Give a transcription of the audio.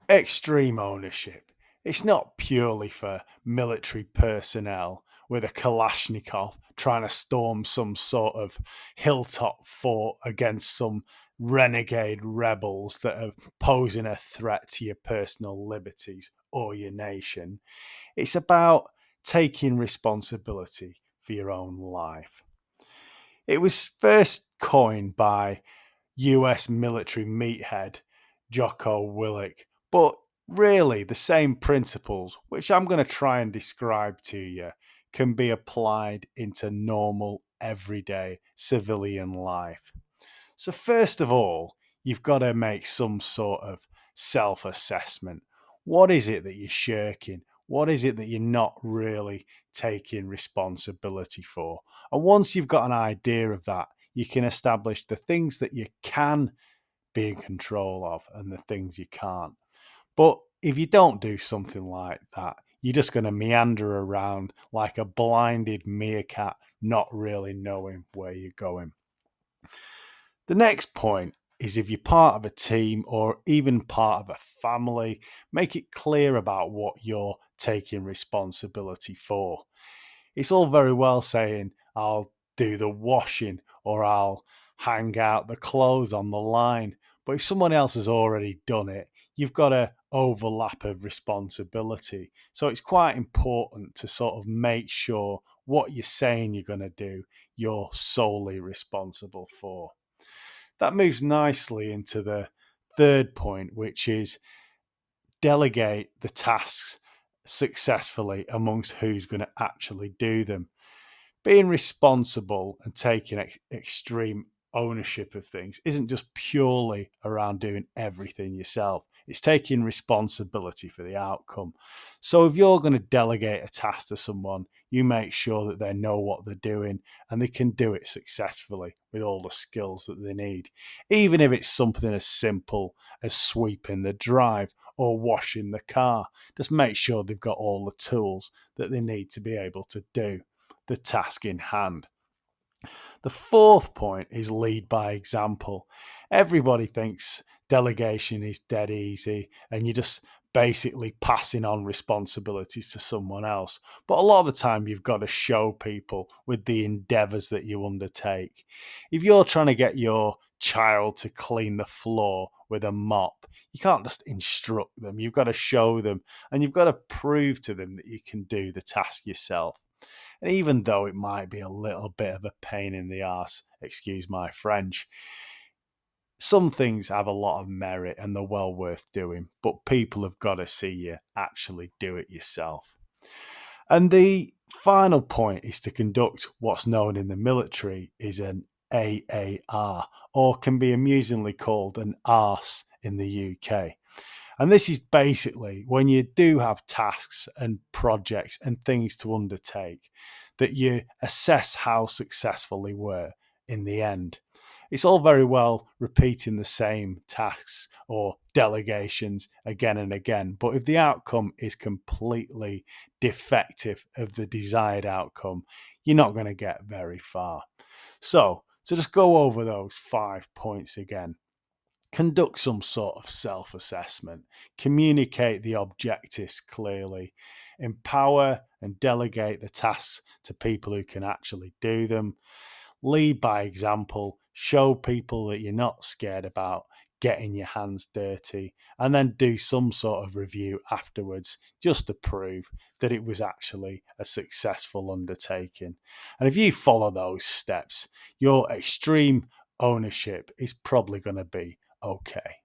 Extreme ownership. It's not purely for military personnel with a Kalashnikov trying to storm some sort of hilltop fort against some renegade rebels that are posing a threat to your personal liberties or your nation. It's about taking responsibility for your own life. It was first coined by US military meathead Jocko Willink, but really the same principles, which I'm going to try and describe to you, can be applied into normal, everyday civilian life. So, first of all, you've got to make some sort of self assessment. What is it that you're shirking? What is it that you're not really taking responsibility for? And once you've got an idea of that, you can establish the things that you can be in control of and the things you can't. But if you don't do something like that, you're just going to meander around like a blinded meerkat, not really knowing where you're going. The next point is if you're part of a team or even part of a family, make it clear about what you're taking responsibility for. It's all very well saying, I'll do the washing or I'll hang out the clothes on the line. But if someone else has already done it, you've got a overlap of responsibility. So it's quite important to sort of make sure what you're saying you're going to do, you're solely responsible for. That moves nicely into the third point, which is delegate the tasks successfully amongst who's going to actually do them. Being responsible and taking extreme ownership of things isn't just purely around doing everything yourself. It's taking responsibility for the outcome. So if you're going to delegate a task to someone, you make sure that they know what they're doing and they can do it successfully with all the skills that they need. Even if it's something as simple as sweeping the drive or washing the car, just make sure they've got all the tools that they need to be able to do the task in hand. The fourth point is lead by example. Everybody thinks delegation is dead easy and you're just basically passing on responsibilities to someone else. But a lot of the time, you've got to show people with the endeavors that you undertake. If you're trying to get your child to clean the floor with a mop, you can't just instruct them. You've got to show them and you've got to prove to them that you can do the task yourself. And even though it might be a little bit of a pain in the ass, excuse my French, some things have a lot of merit and they're well worth doing, but people have got to see you actually do it yourself. And the final point is to conduct what's known in the military is an AAR, or can be amusingly called an arse in the UK. And this is basically when you do have tasks and projects and things to undertake, that you assess how successful they were in the end. It's all very well repeating the same tasks or delegations again and again, but if the outcome is completely defective of the desired outcome, you're not going to get very far. So just go over those 5 points again. Conduct some sort of self assessment, communicate the objectives clearly, empower and delegate the tasks to people who can actually do them, lead by example, show people that you're not scared about getting your hands dirty, and then do some sort of review afterwards just to prove that it was actually a successful undertaking. And if you follow those steps, your extreme ownership is probably going to be okay.